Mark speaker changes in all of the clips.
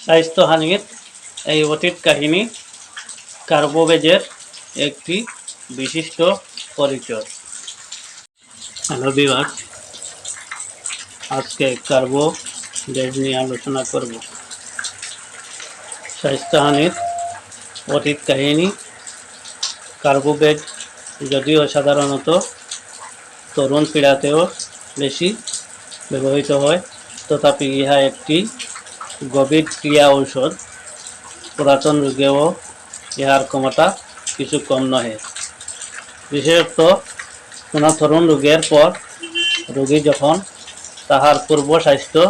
Speaker 1: স্বাস্থ্যহানির এই অতীত কাহিনী কার্বোভেজের একটি বিশিষ্ট পরিচয়। হ্যালো ভিউয়ার্স, আজকে কার্বোভেজ নিয়ে আলোচনা করব। স্বাস্থ্যহানির অতীত কাহিনী কার্বোভেজ যদিও সাধারণত তরুণ পীড়াতেও বেশি ব্যবহৃত হয়, তথাপি ইহা একটি গভীর ক্রিয়া ঔষধ। পুরাতন রোগেও ইহার ক্ষমতা কিছু কম নহে। বিশেষত কোনো তরুণ রোগের পর রোগী যখন তাহার পূর্ব স্বাস্থ্য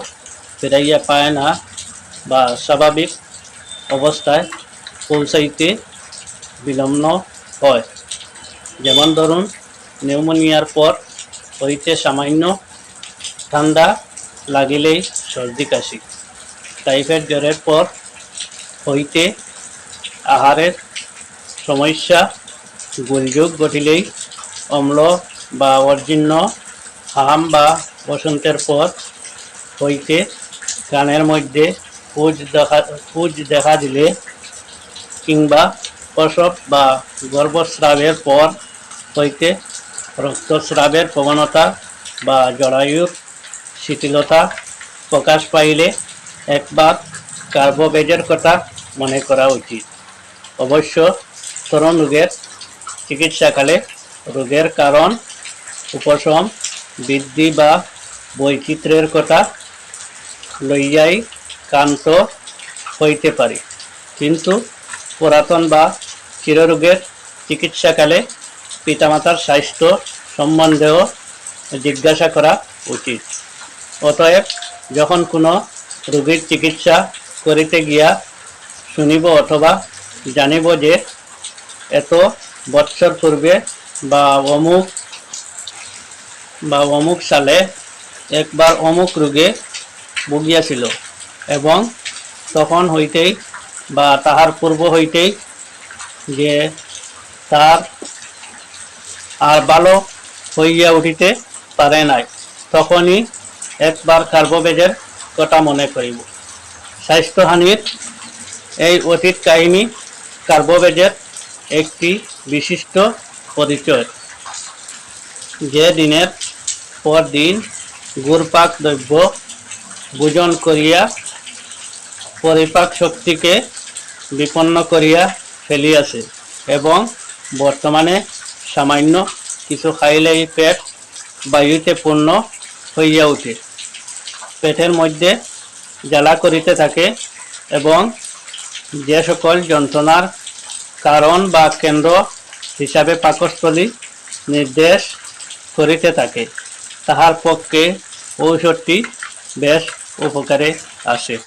Speaker 1: ফিরাইয়া পায় না বা স্বাভাবিক অবস্থায় পৌঁছাইতে বিলম্ব হয়, যেমন ধরুন নিউমোনিয়ার পর হইতে সামান্য ঠান্ডা লাগিলেই সর্দি কাশি, টাইফয়েড জ্বরের পর হইতে আহারের সমস্যা, গোলযোগ ঘটিলেই অম্ল বা অজীর্ণ, হাম বা বসন্তের পর হইতে কানের মধ্যে পুজ দেখা দিলে, কিংবা প্রসব বা গর্ভস্রাবের পর হইতে রক্তস্রাবের প্রবণতা বা জরায়ুর শিথিলতা প্রকাশ পাইলে একবার কার্বোভেজের কথা মনে করা উচিত। অবশ্য তরুণ রোগের চিকিৎসাকালে রোগের কারণ, উপশম, বৃদ্ধি বা বৈচিত্র্যের কথা লইয়াই ক্লান্ত হইতে পারে, কিন্তু পুরাতন বা চিররোগের চিকিৎসাকালে পিতামাতার স্বাস্থ্য সম্বন্ধেও জিজ্ঞাসা করা উচিত। অতএব যখন কোনো রোগীর চিকিৎসা করিতে গিয়া শুনিব অথবা জানিব যে এত বৎসর পূর্বে বা অমুক সালে একবার অমুক রোগে ভুগিয়াছিল এবং তখন হইতেই বা তাহার পূর্ব হইতেই যে তার আর ভালো হইয়া উঠিতে পারে নাই, তখনই একবার কার্বোভেজের কথা মনে করিব। স্বাস্থ্যহানির এই অতীত কাহিনী কার্বোভেজের একটি বিশিষ্ট পরিচয়। যে দিনের পর দিন ঘুরপাক দ্রব্য ভোজন করিয়া পরিপাক শক্তিকে বিপন্ন করিয়া ফেলিয়াছে এবং বর্তমানে সামান্য কিছু খাইলেই পেট বায়ুতে পূর্ণ হইয়া উঠে, পেটের মধ্যে জ্বালা করিতে থাকে এবং যে সকল যন্ত্রণার কারণ বা কেন্দ্র হিসাবে পাকস্থলী নির্দেশ করিতে থাকে, তাহার পক্ষে ঔষধটি বেশ উপকারে আসে।